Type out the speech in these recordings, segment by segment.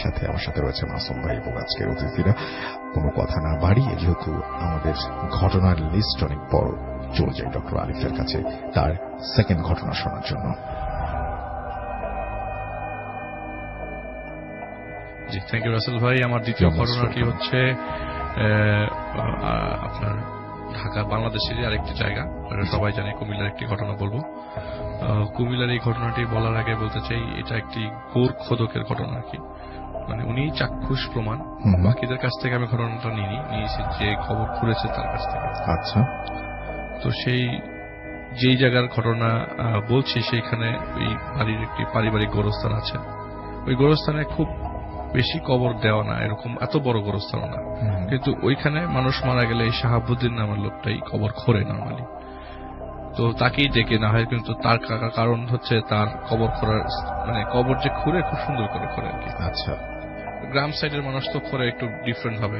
সাথে আমার সাথে রয়েছে মাসুম ভাই এবং আজকের অতিথিরা। কোনো কথা না বাড়িয়ে, যেহেতু আমাদের ঘটনার লিস্ট অনেক বড়, চলে যাই ডক্টর আরিফের কাছে তার সেকেন্ড ঘটনা শোনার জন্য। জি, থ্যাংক ইউ রাসেল ভাই। আমার দ্বিতীয় ঘটনাটি হচ্ছে আপনার ঢাকা বাংলাদেশের আরেকটি জায়গা, সবাই জানে, কুমিল্লার একটি ঘটনা বলবো। কুমিল্লার এই ঘটনাটি বলার আগে বলতে চাই, এটা একটি গোরখোদকের ঘটনা আর কি। মানে উনি চাক্ষুষ প্রমাণ, বাকিদের কাছ থেকে আমি ঘটনাটা নিয়েছি, যে খবর খুলেছে তার কাছ থেকে। আচ্ছা, তো সেই যেই জায়গার ঘটনা বলছি, সেইখানে ওই বাড়ির একটি পারিবারিক গোরস্থান আছে। ওই গোরস্থানে খুব বেশি কবর দেওয়া না, এরকম এত বড় গোরস্থান না, কিন্তু ওইখানে মানুষ মারা গেলে এই শাহাবুদ্দিন নামের লোকটাই কবর খোঁড়ে নর্মালি। তো তাকেই ডেকে না হয়, কিন্তু তার কারণ হচ্ছে তার কবর খোঁড়ার, মানে কবর যে খুঁড়ে খুব সুন্দর করে খোঁড়ে আর কি। আচ্ছা, গ্রাম সাইডের মানুষ তো খোঁড়ে একটু ডিফারেন্ট হবে,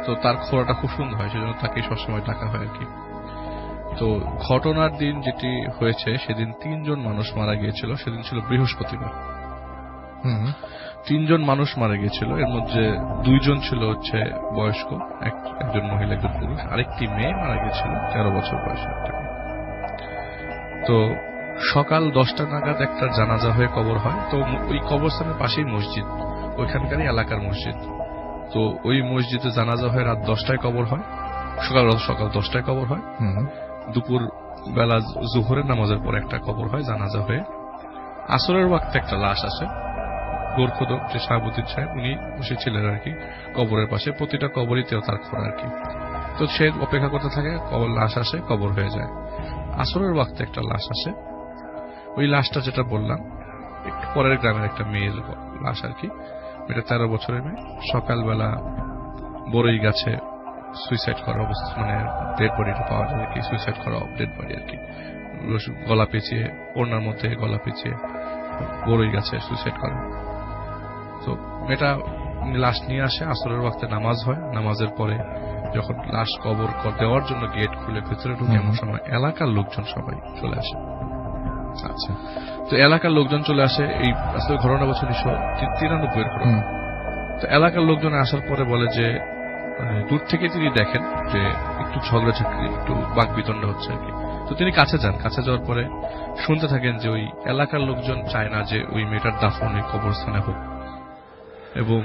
তো তার খোঁড়াটা খুব সুন্দর হয়, সেজন্য তাকেই সবসময় ডাকা হয় আর কি। তো ঘটনার দিন যেটি হয়েছে, সেদিন 3 জন মানুষ মারা গিয়েছিল। সেদিন ছিল বৃহস্পতিবার। 3 জন মানুষ মারা গিয়েছিল। এর মধ্যে 2 জন ছিল হচ্ছে বয়স্ক, একজন মহিলা একজন পুরুষ, আরেকটি মেয়ে মারা গিয়েছিল 13 বছর বয়সে একটা মেয়ে। তো সকাল 10টা নাগাদ একটা জানাজা হয়ে কবর হয়। তো ওই কবরস্থানের পাশেই মসজিদ, ওইখানকারই এলাকার মসজিদ। তো ওই মসজিদে জানাজা হয়ে রাত 10টায় কবর হয়, সকাল 10টায় কবর হয়। দুপুর বেলা জোহরের নামাজের পর একটা কবর হয় জানাজা হয়ে। আসরের ওয়াক্তে একটা লাশ আসে। গোরখোদক যে শাহাবুদ্দিন সাহেব, উনি বসেছিলেন আর কি কবরের পাশে, প্রতিটা কবরিতেও তার খোঁড়া আর কি। তো সে অপেক্ষা করতে থাকে, কবর লাশ আসে, কবর হয়ে যায়। আসরের ওয়াক্তে একটা লাশ আসে। ওই লাশটা যেটা বললাম, একটু পরের গ্রামের একটা মেয়ের লাশ আর কি। এটা 13 বছরের মেয়ে। সকালবেলা বড়ই গাছে সুইসাইড করা অবস্থা, মানে ডেড বডিটা পাওয়া যায় আর কি, সুইসাইড করা ডেড বডি আর কি। গলা পেঁচিয়ে, ওড়নার মধ্যে গলা পেঁচিয়ে বড়ই গাছে সুইসাইড করে। তো মেয়েটা লাশ নিয়ে আসে, আসরের ওয়াক্তে নামাজ হয়। নামাজের পরে যখন লাশ কবর দেওয়ার জন্য গেট খুলে ভেতরে ঢুকে, এমন সময় এলাকার লোকজন সবাই চলে আসে। আচ্ছা, তো এলাকার লোকজন চলে আসে, এই আসলে ঘটনা বছর 1993 ঘটনা। তো এলাকার লোকজন আসার পরে বলে যে দূর থেকে তিনি দেখেন যে একটু ঝগড়াঝাটি, একটু বাকবিতণ্ড হচ্ছে আর কি। তো তিনি কাছে যান, কাছে যাওয়ার পরে শুনতে থাকেন যে ওই এলাকার লোকজন চায় না যে ওই মেয়েটার দাফন ওই কবরস্থানে হোক, এবং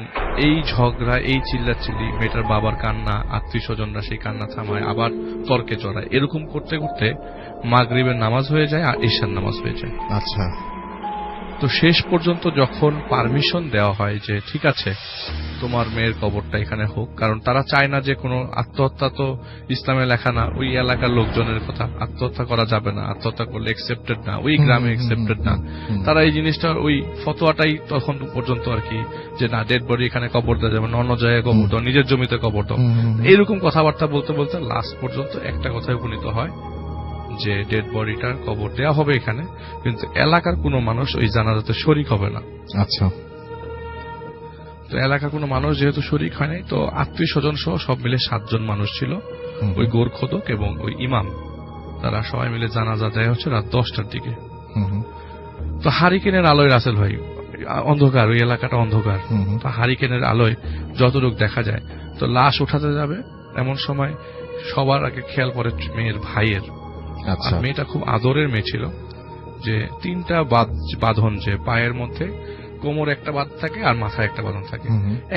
এই ঝগড়া, এই চিল্লাচিল্লি, মেয়েটার বাবার কান্না, আত্মীয় স্বজনরা সেই কান্না থামায়, আবার তর্কে জড়ায়। এরকম করতে করতে মাগরিবের নামাজ হয়ে যায় আর ঈশার নামাজ হয়ে যায়। আচ্ছা, তো শেষ পর্যন্ত যখন পারমিশন দেওয়া হয় যে ঠিক আছে তোমার মেয়ের কবরটা এখানে হোক, কারণ তারা চায় না যে কোনো আত্মহত্যা, তো ইসলামে লেখা না, ওই এলাকার লোকজনের কথা, আত্মহত্যা করা যাবে না, আত্মহত্যা করলে একসেপ্টেড না, ওই গ্রামে একসেপ্টেড না। তারা এই জিনিসটা, ওই ফতোয়াটাই তখন পর্যন্ত আর কি, যে না, ডেড বডি এখানে কবর দেওয়া যাবে, অন্য জায়গায় কবর দাও, নিজের জমিতে কবর দাও। এইরকম কথাবার্তা বলতে বলতে লাস্ট পর্যন্ত একটা কথায় উপনীত হয় যে ডেড বডিটার কবর দেওয়া হবে এখানে, কিন্তু এলাকার কোনো মানুষ ওই জানাজাতে শরীক হবে না। আচ্ছা, তো এলাকার কোনো মানুষ যেহেতু শরীক হয় নাই, তো আত্মীয় স্বজন সহ সব মিলে 7 জন মানুষ ছিল, ওই গোরখোদক এবং ওই ইমাম, তারা সবাই মিলে জানাজা দেয় হচ্ছে রাত 10টার দিকে। তো হারিকেনের আলোয়, রাসেল ভাই, অন্ধকার, ওই এলাকাটা অন্ধকার, তো হারিকেনের আলোয় যতটুকু দেখা যায়, তো লাশ উঠাতে যাবে এমন সময় সবার আগে খেয়াল পড়ে মেয়ের ভাইয়ের। আর মেয়েটা খুব আদরের মেয়ে ছিল, যে 3টা বাঁধন, যে পায়ের মধ্যে কোমরে একটা বাঁধ থাকে আর মাথায় একটা বাঁধন থাকে,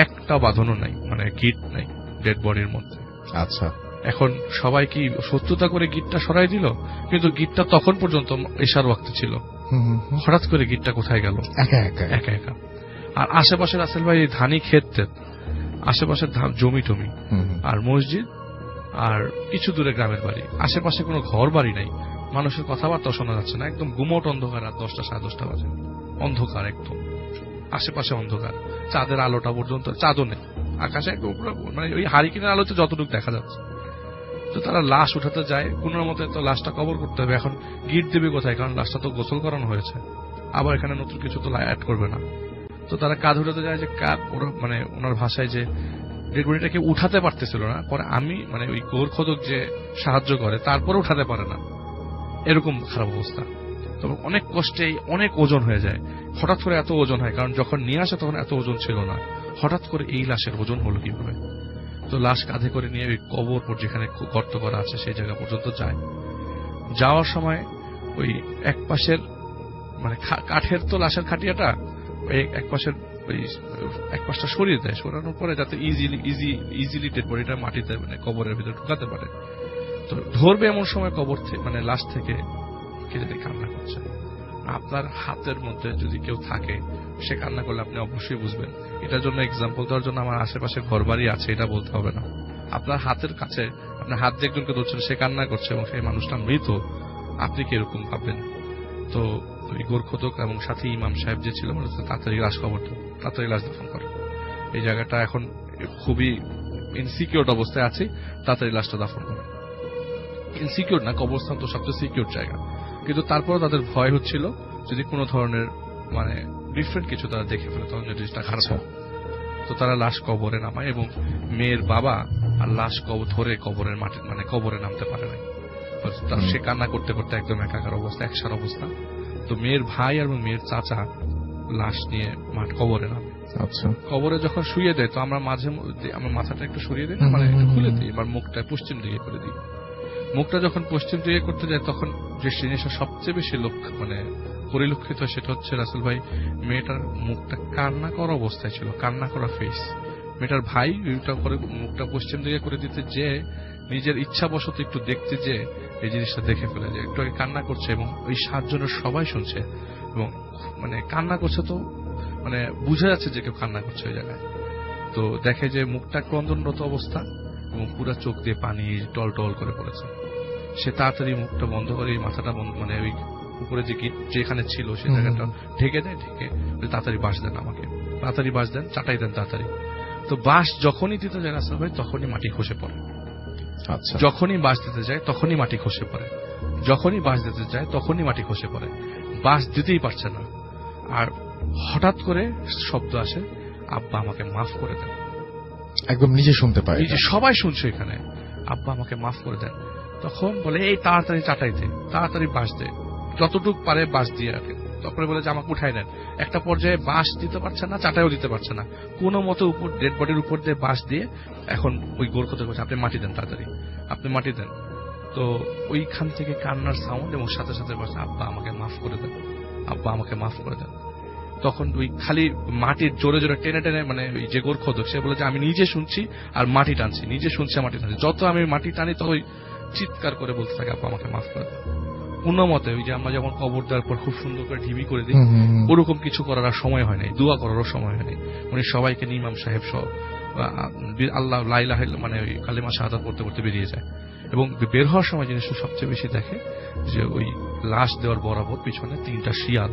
একটা বাঁধনও নাই, মানে গিট নাই ডেড বডির মধ্যে। আচ্ছা, এখন সবাই কি শত্রুতা করে গিটটা সরাই দিল, কিন্তু গিটটা তখন পর্যন্ত এশার ওয়াক্তে ছিল। হঠাৎ করে গিটটা কোথায় গেল? একা একা। আর আশেপাশে রাসেল ভাই ধানি ক্ষেত, আশেপাশে জমি টমি আর মসজিদ, আর কিছু দূরে গ্রামের বাড়ি, আশেপাশে কোনো ঘর বাড়ি নাই, মানুষের কথাবার্তা শোনা যাচ্ছে না, একদম গুমোট অন্ধকার। রাত 10টা সাড়ে 10টা বাজে, অন্ধকার একদম, আশেপাশে অন্ধকার, চাঁদের আলোটা পর্যন্ত, চাঁদও নেই আকাশে, একদম মানে ওই হারিকেনের আলোতে যতটুকু দেখা যাচ্ছে। তো তারা লাশ উঠাতে যায় কোন মতে, তো লাশটা কবর করতে হবে। এখন গিট দেবে কোথায়, কারণ লাশটা তো গোসল করানো হয়েছে, আবার এখানে নতুন কিছু তো অ্যাড করবে না। তো তারা কাঁধ উঠাতে যায়, যে মানে ওনার ভাষায় যে ডেড বডিটাকে উঠাতে পারতেছিল না, পরে আমি মানে ওই গোরখোদক যে সাহায্য করে তারপরে উঠাতে পারে না, এরকম খারাপ অবস্থা। তো তো অনেক কষ্টে অনেক ওজন হয়ে যায়। হঠাৎ করে এত ওজন হয়, কারণ যখন নিয়ে আসে তখন এত ওজন ছিল না, হঠাৎ করে এই লাশের ওজন হলো কিভাবে। তো লাশ কাঁধে করে নিয়ে ওই কবর যেখানে গর্ত করা আছে সেই জায়গা পর্যন্ত যায়। যাওয়ার সময় ওই এক পাশের মানে কাঠের তো লাশের খাটিয়াটা, এক পাশের ওই এক পাশটা সরিয়ে দেয়, সরানোর পরে যাতে ইজিলি ডেড বডিটা মাটিতে মানে কবরের ভিতরে ঢুকাতে পারে। তো ধরবে এমন সময় কবর থেকে মানে লাশ থেকে কে যদি কান্না করছে, আপনার হাতের মধ্যে যদি কেউ থাকে সে কান্না করলে আপনি অবশ্যই বুঝবেন। এটার জন্য এক্সাম্পল দেওয়ার জন্য আমার আশেপাশে ঘরবাড়ি আছে এটা বলতে হবে না। আপনার হাতের কাছে আপনার হাত দিয়ে একজনকে ধরছেন, সে কান্না করছে এবং সেই মানুষটা মৃত, আপনি কিরকম ভাববেন। তো ওই গোরখোদক এবং সাথে ইমাম সাহেব যে ছিল তাড়াতাড়ি লাশ কবর তাড়াতাড়ি লাশ দাফন করে। এই জায়গাটা এখন খুবই ইনসিকিউর অবস্থায় আছে, তাড়াতাড়ি লাশটা দাফন করে। ইনসিকিউর না, কবরস্থান তো সবচেয়ে সিকিউর জায়গা, কিন্তু তারপরে তাদের ভয় হচ্ছিল যদি কোনো ধরনের মানে ডিফারেন্ট কিছু তারা দেখে ফেলে তখন জিনিসটা খারাপ হয়। তো তারা লাশ কবরে নামায় এবং মেয়ের বাবা আর লাশ ধরে কবরের মাটি মানে কবরে নামতে পারে নাই। সে কান্না করতে করতে একদম একাকার অবস্থা, একসার অবস্থা। তো মেয়ের ভাই এবং মেয়ের চাচা লাশ নিয়ে কবরে নামে। আচ্ছা, কবরে যখন শুয়ে দেয় তো আমরা মাঝে আমার মাথাটা একটু সরিয়ে দিই, মানে একটু খুলে দিই, এবার মুখটা পশ্চিম দিকে করে দিই। মুখটা যখন পশ্চিম দিকে করতে যায় তখন যে জিনিসটা সবচেয়ে বেশি মানে পরিলক্ষিত সেটা হচ্ছে রাসেল ভাই মেয়েটার মুখটা কান্না করা অবস্থায় ছিল, কান্না করা ফেস। মেয়েটার ভাই করে মুখটা পশ্চিম দিকে করে দিতে যে নিজের ইচ্ছাবশত একটু দেখতে যে এই জিনিসটা দেখে ফেলে যে একটু আগে কান্না করছে এবং ওই 7 জনের সবাই শুনছে এবং মানে কান্না করছে, তো মানে বুঝা যাচ্ছে যে কেউ কান্না করছে ওই জায়গায়। তো দেখে যে মুখটা ক্রন্দনরত অবস্থা এবং পুরা চোখ দিয়ে পানি টল টল করে পড়েছে। সে তাড়াতাড়ি মুখটা বন্ধ করে মাথাটা মানে ওই উপরে যেখানে ছিল সেই জায়গাটা ঢেকে দেয়, ঢেকে তাড়াতাড়ি বাঁশ দেন, আমাকে তাড়াতাড়ি বাঁশ দেন, চাটাই দেন তাড়াতাড়ি। তো বাঁশ যখনই দিতে যায় রাসেল ভাই তখনই মাটি খসে পড়ে। আচ্ছা, যখনই বাঁশ দিতে যায় তখনই মাটি খসে পড়ে, যখনই বাঁশ দিতে যায় তখনই মাটি খসে পড়ে, বাঁশ দিতেই পারছে না। আর হঠাৎ করে শব্দ আসে, আব্বা আমাকে মাফ করে দেন। একদম নিজে শুনতে পাই, নিজে সবাই শুনছে এখানে, আব্বা আমাকে মাফ করে দেন। তখন বলে এই তাড়াতাড়ি চাটাই দে, তাড়াতাড়ি বাঁশ দে, যতটুক পারে বাঁশ দিয়ে রাখে। তারপরে বলে যে আমাকে উঠাই নেন। একটা পর্যায়ে বাঁশ দিতে পারছে না, চাটাইও দিতে পারছে না, কোনো মতো উপর ডেড বডির উপর দিয়ে বাঁশ দিয়ে এখন ওই গোরখোদক বলছে আপনি মাটি দেন, তাড়াতাড়ি আপনি মাটি দেন। তো ওইখান থেকে কান্নার সাউন্ড এবং সাথে সাথে বলছে আব্বা আমাকে মাফ করে দেন, আব্বা আমাকে মাফ করে দেন। তখন ওই খালি মাটির জোরে জোরে টেনে টেনে মানে ওই যে গোরখোদক সে বলে যে আমি নিজে শুনছি আর মাটি টানছি, নিজে শুনছি মাটি টানছি, যত আমি মাটি টানি তত চিৎকার করে বলতে থাকে আব্বা আমাকে মাফ করে দেন। কোন মতে ওই যে আমরা যেমন কবর দেওয়ার পর খুব সুন্দর করে ঢিবি করে দিই, ওরকম কিছু করার আর সময় হয় নাই, দোয়া করারও সময় হয় নাই। উনি সবাইকে নিয়ে ইমাম সাহেব সহ আল্লাহ লা ইলাহা ইল্লাল্লাহ মানে ওই কালিমা শাহাদাত পড়তে পড়তে বেরিয়ে যায়। এবং বের হওয়ার সময় জিনিসটা সবচেয়ে বেশি দেখে যে ওই লাশ দেওয়ার বরাবর পিছনে 3টা শিয়াল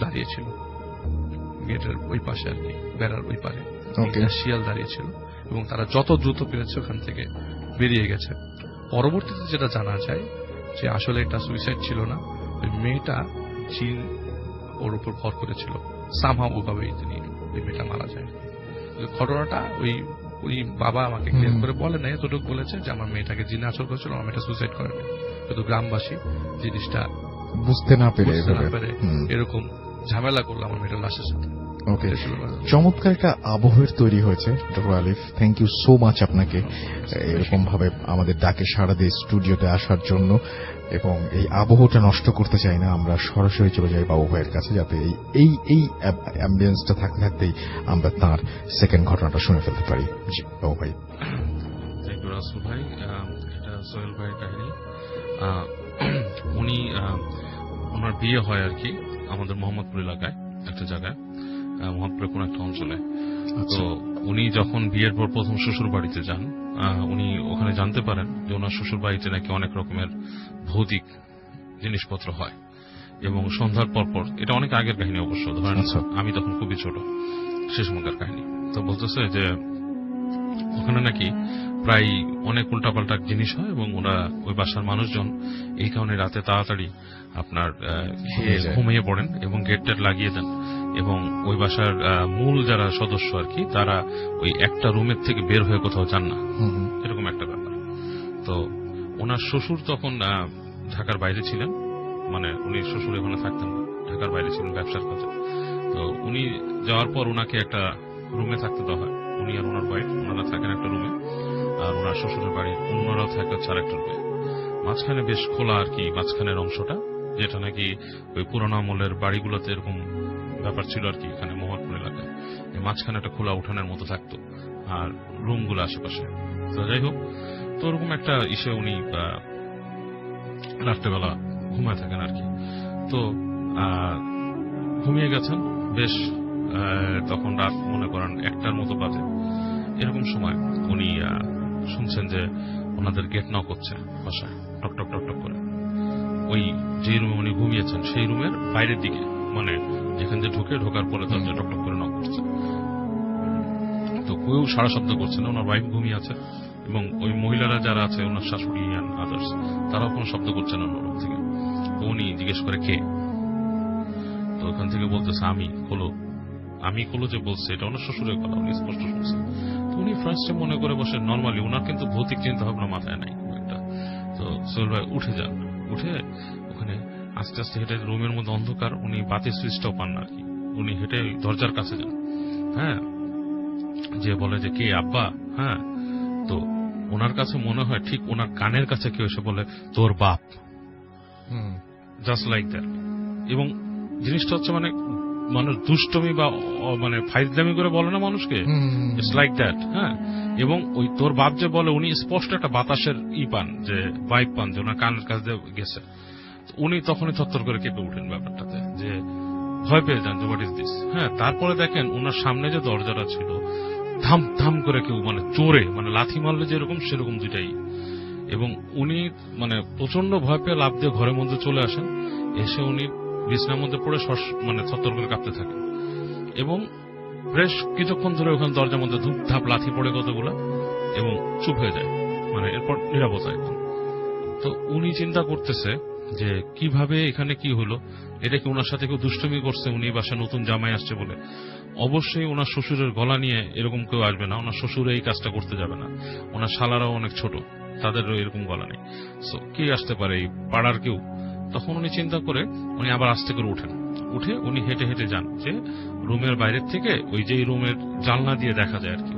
দাঁড়িয়েছিল, গেটের ওই পাশে আর কি, বেড়ার ওই পারে 3টা শিয়াল দাঁড়িয়েছিল এবং তারা যত দ্রুত পেরেছে ওখান থেকে বেরিয়ে গেছে। পরবর্তীতে যেটা জানা যায় যে আসলে এটা সুইসাইড ছিল না, ওই মেয়েটা জিন ওর উপর ভর করেছিল, সামহাও ওভাবেই তিনি ওই মেয়েটা মারা যায়। ঘটনাটা ওই বাবা আমাকে ক্লিয়ার করে বলে না, এতটুকু বলেছে যে আমার মেয়েটাকে জিনে আচর করেছিল, আমার মেয়েটা সুইসাইড করেনি, কিন্তু গ্রামবাসী জিনিসটা বুঝতে না পেরে এরকম ঝামেলা করলো আমার মেয়েটার লাশের সাথে। ওকে, চমৎকার একটা আবহের তৈরি হয়েছে doctor Alif, thank you so much আপনাকে এরকম ভাবে আমাদের ডাকে সাড়া দিয়ে স্টুডিওতে আসার জন্য। এবং এই আবহটা নষ্ট করতে চাই না, আমরা সরাসরি চলে যাই বাবু ভাইয়ের কাছে যাতে এই অ্যাম্বিয়েন্সটা থাকতে থাকতেই আমরা তার সেকেন্ড ঘটনাটা শুনে ফেলতে পারি। জি বাবু ভাই। থ্যাংক ইউ রাসেল ভাই। এটা সোহেল ভাইয়ের কাহিনী। উনি ওনার বিয়ে হয় আর কি আমাদের মোহাম্মদপুর এলাকায় একটা জায়গায়, মোহাম্মদপুরের কোন একটা অঞ্চলে। তো উনি যখন বিয়ের পর প্রথম শ্বশুর বাড়িতে যান, উনি ওখানে জানতে পারেন যে ওনার শ্বশুর বাড়িতে নাকি অনেক রকমের ভৌতিক জিনিসপত্র হয় এবং সন্ধ্যার পর এটা অনেক আগের কাহিনী অবশ্য, ধরেন আমি তখন খুবই ছোট, সে সময়কার কাহিনী। তো বলতেছে যে ওখানে নাকি প্রায় অনেক উল্টাপাল্টা জিনিস হয় এবং ওরা ওই বাসার মানুষজন এই কারণে রাতে তাড়াতাড়ি আপনার ঘুমিয়ে পড়েন এবং গেট লাগিয়ে দেন এবং ওই বাসার মূল যারা সদস্য আর কি তারা ওই একটা রুমের থেকে বের হয়ে কোথাও যান না, এরকম একটা ব্যাপার। তো ওনার শ্বশুর তখন ঢাকার বাইরে ছিলেন, মানে উনি শ্বশুর এখানে থাকতেন না, ঢাকার বাইরে ছিলেন ব্যবসার কাজে। তো উনি যাওয়ার পর ওনাকে একটা রুমে থাকতে দেওয়া হয়, উনি আর ওনার ওয়াইফ, ওনারা থাকেন একটা রুমে, আর ওনার শ্বশুরের বাড়ির অন্যরাও থাকে হচ্ছে আরেকটা রুমে। মাঝখানে বেশ খোলা আর কি, মাঝখানের অংশটা, যেটা নাকি ওই পুরোনো আমলের বাড়িগুলোতে এরকম ব্যাপার ছিল আর কি, এখানে মোহাম্মদপুর এলাকায় মাঝখানে একটা খোলা উঠানের মতো থাকতো, আর রুমগুলো আশেপাশে। তো যাই হোক, তো ওরকম একটা ইসে উনি রাত্রেবেলা ঘুমায় থাকেন আর কি। তো ঘুমিয়ে গেছেন বেশ, তখন রাত মনে করেন 1টার মতো বাজে। এরকম সময় উনি শুনছেন যে ওনাদের গেট নক হচ্ছে বাসায়, টক টক টক করে। ওই যে রুমে উনি ঘুমিয়েছেন সেই রুমের বাইরের দিকে, মানে যেখান দিয়ে ঢোকার পরে দরজা টক টক করে নক করছে। তো কেউ সারা শব্দ করছে না, ওনার ওয়াইফ ঘুমিয়ে আছে, এবং ওই মহিলারা যারা আছে ওনার শাশুড়ি অ্যান্ড আদার্স, তারাও কোনো শব্দ করছে না ওনার রুম থেকে। তো উনি জিজ্ঞেস করে কে, তো ওখান থেকে বলতেছে আমি খোলো। আমি খোলো যে বলছে এটা ওনার শ্বশুরের কথা, উনি স্পষ্ট শুনছে। তো উনি ফার্স্টে মনে করে বসে নর্মালি, ওনার কিন্তু ভৌতিক চিন্তা ভাবনা মাথায় নাই খুব একটা। তো সোহেল ভাই উঠে যান, উঠে ওখানে আস্তে আস্তে হেঁটে, রুমের মধ্যে অন্ধকার, উনি বাতির সুইচটাও পান না আর কি, উনি হেঁটে দরজার কাছে যান। হ্যাঁ, যে বলে যে কে আব্বা। হ্যাঁ, তো ওনার কাছে মনে হয় ঠিক ওনার কানের কাছে কেউ এসে বলে তোর বাপ, জাস্ট লাইক দ্যাট। এবং জিনিসটা হচ্ছে মানে মানুষ দুষ্টমি বা মানে ফাইজলামি করে বলে না মানুষকে, ইটস লাইক দ্যাট। হ্যাঁ, এবং ওই তোর বাপ যে বলে, উনি স্পষ্ট একটা বাতাসের পান, যে ভাইব পান, যে ওনার কানের কাছে গেছে। উনি তখনই থরথর করে কেঁপে উঠেন ব্যাপারটাতে, যে ভয় পেয়ে যান যে হোয়াট ইজ দিস। হ্যাঁ, তারপরে দেখেন ওনার সামনে যে দরজাটা ছিল, ধাম ধাম করে কেউ মানে জোরে, মানে লাথি মারলে যেরকম সেরকম দুইটাই। এবং উনি মানে প্রচন্ড ভয় পেয়ে লাফ দিয়ে ঘরের মধ্যে চলে আসেন। এসে উনি বিছনার মধ্যে পড়ে মানে থরথর করে কাঁপতে থাকেন, এবং বেশ কিছুক্ষণ ধরে ওখানে দরজার মধ্যে ধূপ ধাপ লাথি পড়ে কতগুলা, এবং চুপ হয়ে যায়, মানে এরপর নিরাপত্তা একদম। তো উনি চিন্তা করতেছে যে কিভাবে এখানে কি হলো, এটা কি ওনার সাথে কেউ দুষ্টুমি করছে, উনি বাসায় নতুন জামাই আসছে বলে। অবশ্যই ওনার শ্বশুরের গলা নিয়ে এরকম কেউ আসবে না, ওনার শ্বশুর এই কাজটা করতে যাবে না, ওনার শালারাও অনেক ছোট, তাদেরও এরকম গলা নেই। সো কে আসতে পারে, এই পাড়ার কেউ। তখন উনি চিন্তা করে উনি আবার আস্তে করে উঠে উনি হেঁটে হেঁটে যান, যে রুমের বাইরের থেকে ওই যে রুমের জানলা দিয়ে দেখা যায় আর কি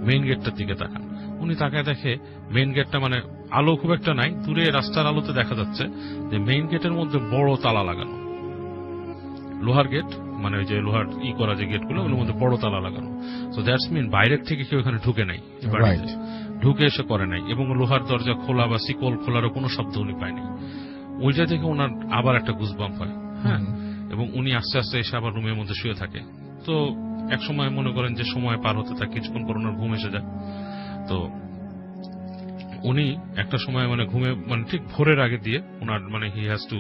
মেইন গেটটার দিকে তাকান। উনি তাকায় দেখে মেইন গেটটা মানে আলো খুব একটা নাই, দূরে রাস্তার আলোতে দেখা যাচ্ছে যে মেইন গেটের মধ্যে বড় তালা লাগানো, লোহার গেট, মানে ওই যে লোহার করা যে গেটগুলো, ওগুলোর মধ্যে বড় তালা লাগানো। সো দ্যাটস মিন বাইরের থেকে কেউ এখানে ঢুকে নাই, ঢুকে এসে করে নাই, এবং লোহার দরজা খোলা বা শিকল খোলারও কোনো শব্দ উনি পায়নি। ওইটা থেকে ওনার আবার একটা গুজবাম্প হয়। হ্যাঁ, এবং উনি আস্তে আস্তে এসে আবার রুমের মধ্যে শুয়ে থাকে। তো এক সময় মনে করেন যে সময় পার হতে থাকে, কিছুক্ষণ পর ওনার ঘুম এসে যায়। তো উনি একটা সময় মানে ঘুমে, মানে ঠিক ভোরের আগে দিয়ে ওনার মানে he has to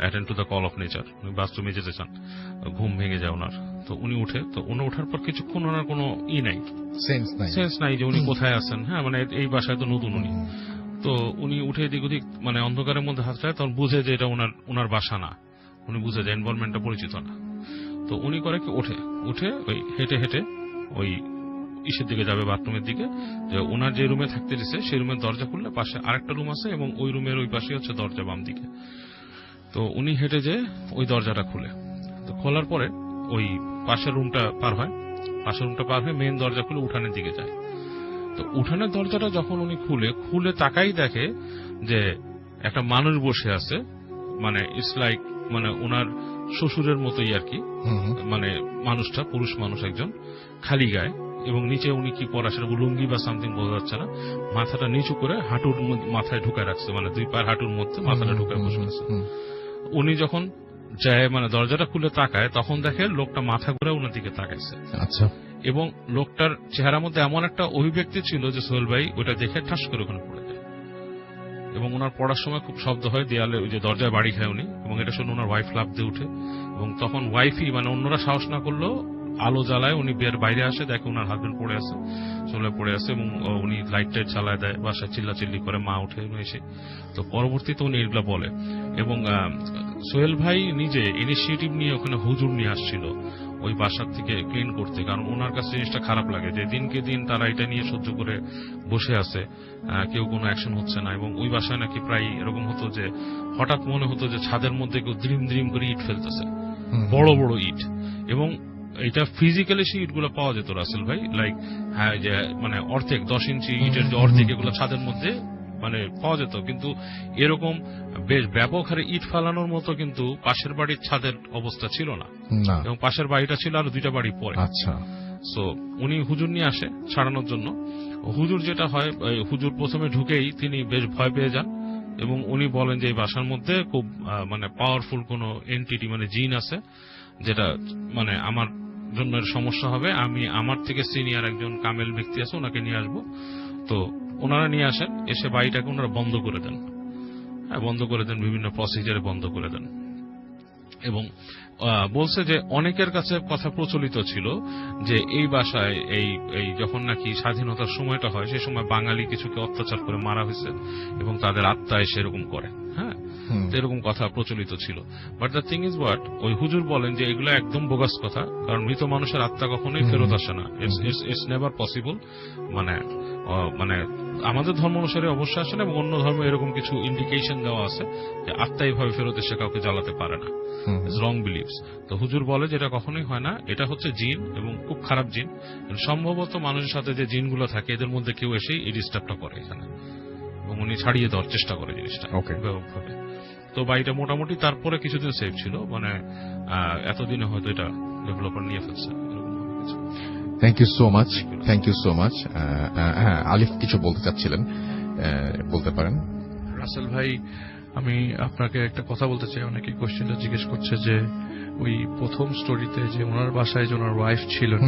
attend to the call of nature, উনি বাথরুমে যেতে চান, ঘুম ভেঙে যায় ওনার। তো উনি উঠে, তো উনি ওঠার পর কিছুক্ষণ ওনার কোনো নাই, সেন্স নাই যে উনি কোথায় আছেন। হ্যাঁ, মানে এই বাসায় তো নতুন উনি। তো উনি উঠে এদিক ওদিক মানে অন্ধকারের মধ্যে হাতড়ায়, তখন বুঝে যে এটা ওনার বাসা না, উনি বুঝে যে এনভায়রনমেন্টটা পরিচিত না। তো উনি করে কি উঠে ওই হেঁটে হেঁটে ওই ইসের দিকে যাবে, বাথরুমের দিকে, যে ওনার যে রুমে থাকতে দিচ্ছে সেই রুমের দরজা খুললে পাশে আরেকটা রুম আছে, এবং ওই রুমের ওই পাশে হচ্ছে দরজা বাম দিকে। তো উনি হেঁটে যে ওই দরজাটা খুলে, তো খোলার পরে ওই পাশের রুমটা পার হয়, মেইন দরজা খুলে উঠানের দিকে যায়। তো উঠানের দরজাটা যখন উনি খুলে তাকাই দেখে যে একটা মানুষ বসে আছে, মানে ইটস লাইক মানে ওনার শ্বশুরের মতোই আর কি, মানে মানুষটা পুরুষ মানুষ একজন, খালি গায়ে, এবং নিচে উনি কি পরা সেটা লুঙ্গি বা সামথিং বোঝা যাচ্ছে না, মাথাটা নিচু করে হাঁটুর মাথায় ঢুকায় রাখছে, মানে দুই পায়ের হাঁটুর মধ্যে মাথাটা ঢুকায় বসে আছে। উনি যখন যায় মানে দরজাটা খুলে তাকায়, তখন দেখে লোকটা মাথা ঘুরে ওনার দিকে তাকাইছে। আচ্ছা, এবং লোকটার চেহারার মধ্যে এমন একটা অভিব্যক্তি ছিল যে সোহেল ভাই ওটা দেখে ঠাস করে ওখানে পড়ে যায়, এবং ওনার পড়ার সময় খুব শব্দ হয়, দেয়ালে ওই যে দরজায় বাড়ি খায় উনি, এবং এটা শুনে ওনার ওয়াইফ লাফ দিয়ে উঠে, এবং তখন ওয়াইফই মানে অন্যরা সাহস না করলেও আলো জ্বালায়, উনি বের বাইরে আসে, দেখে ওনার হাজবেন্ড পড়ে আছে, চলে পড়ে আছে, এবং উনি লাইট টাইট জ্বালায় দেয়, বাসায় চিল্লাচিল্লি করে, মা উঠে এসে। তো পরবর্তীতে উনি এগুলা বলে, এবং সোহেল ভাই নিজে ইনিশিয়েটিভ নিয়ে ওখানে হুজুর নিয়ে আসছিল, ওই বাসার থেকে ক্লিন করতে, কারণ ওনার কাছে জিনিসটা খারাপ লাগে যে দিনকে দিন তারা এটা নিয়ে সহ্য করে বসে আছে, কেউ কোনো অ্যাকশন হচ্ছে না। এবং ওই বাসায় নাকি প্রায় এরকম হতো যে হঠাৎ মনে হতো যে ছাদের মধ্যে কেউ দ্রিম দ্রিম করে ইট ফেলতেছে, বড় বড় ইট। এবং এটা ফিজিক্যালি সেই ইটগুলো পাওয়া যেত রাসেল ভাই, লাইক হ্যাঁ যে মানে অর্ধেক 10 ইঞ্চি ইটের যে অর্ধেক এগুলো ছাদের মধ্যে মানে পাওয়া যেত। কিন্তু এরকম বেশ ব্যাপক হারে ইট ফালানোর মতো কিন্তু পাশের বাড়ির ছাদের অবস্থা ছিল না, এবং পাশের বাড়িটা ছিল আরো 2টা বাড়ি পরে। আচ্ছা। সো উনি হুজুর নিয়ে আসে ছাড়ানোর জন্য। হুজুর যেটা হয়, হুজুর প্রথমে ঢুকেই তিনি বেশ ভয় পেয়ে যান, এবং উনি বলেন যে এই বাসার মধ্যে খুব মানে পাওয়ারফুল কোন এন্টিটি মানে জিন আছে, যেটা মানে আমার জন্য সমস্যা হবে। আমি আমার থেকে সিনিয়র একজন কামেল ব্যক্তি আছে, ওনাকে নিয়ে আসবো। তো ওনারা নিয়ে আসেন, এসে বাড়িটাকে ওনারা বন্ধ করে দেন, বন্ধ করে দেন, বিভিন্ন প্রসিজারে বন্ধ করে দেন। এবং বলছে যে অনেকের কাছে কথা প্রচলিত ছিল যে এই বাসায় এই যখন নাকি স্বাধীনতার সময়টা হয় সেই সময় বাঙালি কিছুকে অত্যাচার করে মারা হয়েছে এবং তাদের আত্মা এসে এরকম করে, হ্যাঁ, এরকম কথা প্রচলিত ছিল। But the thing is what, ওই হুজুর বলেন যে এগুলো একদম বোগাস কথা, কারণ মৃত মানুষের আত্মা কখনোই ফেরত আসে না, ইটস নেভার পসিবল। মানে আমাদের ধর্ম অনুসারে অবশ্যই আসে না, এবং অন্য ধর্মে এরকম কিছু ইন্ডিকেশন দেওয়া আছে যে আত্মা এইভাবে ফেরত এসে কাউকে জ্বালাতে পারে না, রং বিলিভস। তো হুজুর বলে যে এটা কখনোই হয় না, এটা হচ্ছে জিন, এবং খুব খারাপ জিন। সম্ভবত মানুষের সাথে যে জিনগুলো থাকে এদের মধ্যে কেউ এসেই এই ডিস্টার্বটা করে এখানে, এবং উনি ছাড়িয়ে দেওয়ার চেষ্টা করে জিনিসটা ব্যাপকভাবে। তো বাড়িটা মোটামুটি তারপরে কিছুদিন সেফ ছিল, মানে এতদিনে হয়তো এটা ডেভেলপার নিয়ে ফেলছে। Thank you so much, thank you so much. হ্যাঁ, আলিফ কিছু বলতে চাচ্ছিলেন, বলতে পারেন। রাসেল ভাই, আমি আপনাকে একটা কথা বলতে চাই। অনেকে কোশ্চেনটা জিজ্ঞেস করছে যে ওই প্রথম স্টোরিতে যে ওনার বাসায় যে ওনার ওয়াইফ ছিলেন,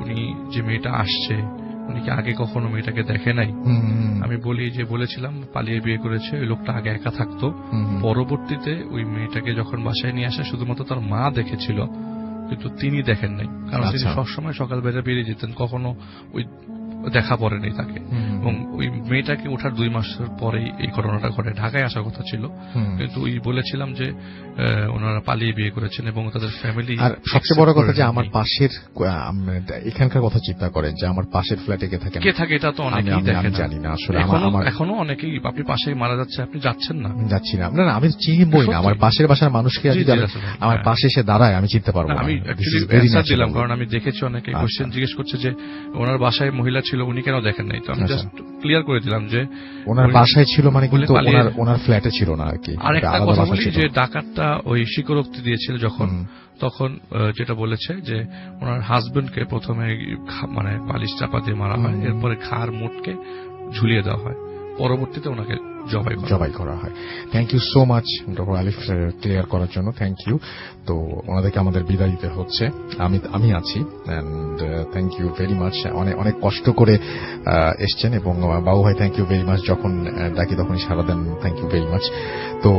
উনি যে মেয়েটা আসছে, উনি কি আগে কখনো মেয়েটাকে দেখে নাই? আমি বলেছিলাম পালিয়ে বিয়ে করেছে, ওই লোকটা আগে একা থাকতো, পরবর্তীতে ওই মেয়েটাকে যখন বাসায় নিয়ে আসে শুধুমাত্র তার মা দেখেছিল, কিন্তু তিনি দেখেন নাই, কারণ তিনি সবসময় সকালবেলা বেরিয়ে যেতেন, কখনো ওই দেখা পড়েনি তাকে। এবং ওই মেয়েটাকে ওঠার 2 মাসের পরেই এই ঘটনাটা ঘটে। ঢাকায় আসার কথা ছিল, কিন্তু ওই বলেছিলাম যে ওনারা পালিয়ে বিয়ে করেছেন এবং তাদের ফ্যামিলি। আর সবচেয়ে বড় কথা যে আমার পাশের এখানকার কথা চিন্তা করেন যে আমার পাশের ফ্ল্যাটে কে থাকে এটা তো অনেকেই দেখেন, জানি না আসলে। এখনো অনেকেই, আপনি পাশেই মারা যাচ্ছে, আপনি যাচ্ছেন না? যাচ্ছি না, না, আমি চিনবই না আমার পাশের বাসার মানুষকে। আমার পাশে এসে দাঁড়ায় আমি চিনতে পারবো না। আমি অ্যাকচুয়ালি দিলাম, কারণ আমি দেখেছি অনেকে কোশ্চেন জিজ্ঞেস করছে যে ওনার বাসায় মহিলা ছিল, উনি কেন দেখেন নাই? তো আমি জাস্ট ক্লিয়ার করে দিলাম যে ওনার বাসায় ছিল, মানে কিন্তু ওনার ফ্ল্যাটে ছিল না আর কি। আর একটা কথা বলি যে ডাকাতটা ওই স্বীকারোক্তি দিয়েছিল যখন, তখন যেটা বলেছে যে ওনার হাজবেন্ডকে প্রথমে মানে পালিশ চাপা দিয়ে মারা হয়, এরপরে ঘাড় মোটকে ঝুলিয়ে দেওয়া হয়, পরবর্তীতে ওনাকে জবাই করা হয়। Thank you so much doctor Alif clear করার জন্য, থ্যাংক ইউ। তো ওনাদেরকে আমাদের বিদায় দিতে হচ্ছে, আমি আছি, and thank you very much. অনেক কষ্ট করে এসছেন, এবং বাবু ভাই থ্যাংক ইউ ভেরি মাচ, যখন ডাকি তখনই সারা দেন, থ্যাংক ইউ ভেরি মাচ। তো